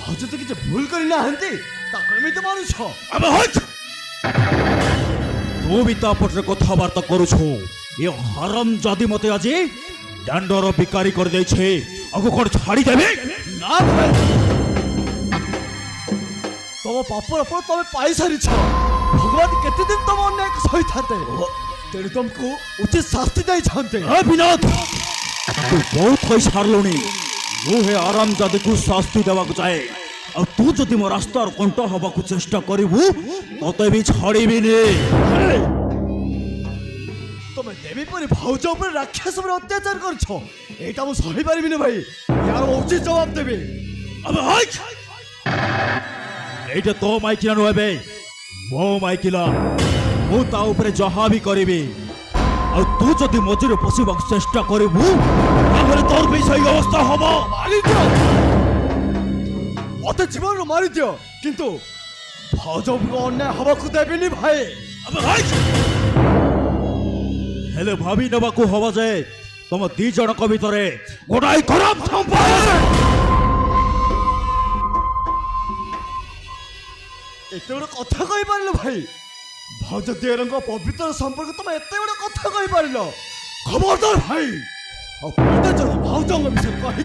ଭାଉଜ ତ କିଛି ଭୁଲ କରିନାହାନ୍ତି ତାକୁ ଏମିତି ମାରୁଛ। अबे हट तू भी तापट्रे कथबार्ता करुछु ये हरम जादी मते आज दंडर बिकारी कर दे छे अगो कोन छाड़ी देबे ନା ଭାଇ ତମ ପାପର ଫଳ ତମେ ପାଇସାରିଛ। ଭଗବାନ କେତେ ଦିନ ତମ ଅନ୍ୟାୟ ସହିଥାନ୍ତେ ତେଣୁ ତମକୁ ଉଚିତ ଶାସ୍ତି ଦେଇଛନ୍ତି। ए विनोद तू बहुत होई सारलोनी मु हे आराम जादी को शास्ति देवा को चाहे और तू जदि मो रास्तार कंट हवा को चेष्टा करिवु तते भी छाड़ीबी ने ତମେ ଦେବୀ ପରି ଭାଉଜ ଉପରେ ରାକ୍ଷସ ଉପରେ ଅତ୍ୟାଚାର କରିଛ ଏଇଟା ମୁଁ ସହି ପାରିବିନି ଭାଇ। ୟାର ଉଚିତ ଜବାବ ଦେବି। अबे हट एटा तो माइकिला नहबे मो माइकिला मु ता ऊपर जहा भी करिवि और तू जदि मझिरे पशिबाक चेष्टा करिवु ताहले तोर भी सही अवस्था हबो। ମାରିଦିଅ ମତେ ଜୀବନରୁ ମାରିଦିଅ କିନ୍ତୁ ଭାଉଜଙ୍କୁ ଅନ୍ୟାୟ ହବାକୁ ଦେବିନି ଭାଇ। अबे हट हेले भाभी नबाकू हवा जाए तुम दी जनक भितरे गोटाई खराब संपर्क ଏତେ ବଡ଼ କଥା କହିପାରିଲ ଭାଇ। ଭାଉଜ ଦିଅରଙ୍କ ପବିତ୍ର ସମ୍ପର୍କ ତମେ ଏତେ ବଡ଼ କଥା କହିପାରିଲ। ଖବରଦାର ଭାଇ ଆଉ ଯଦି ଭାଉଜଙ୍କ ବିଷୟରେ କହି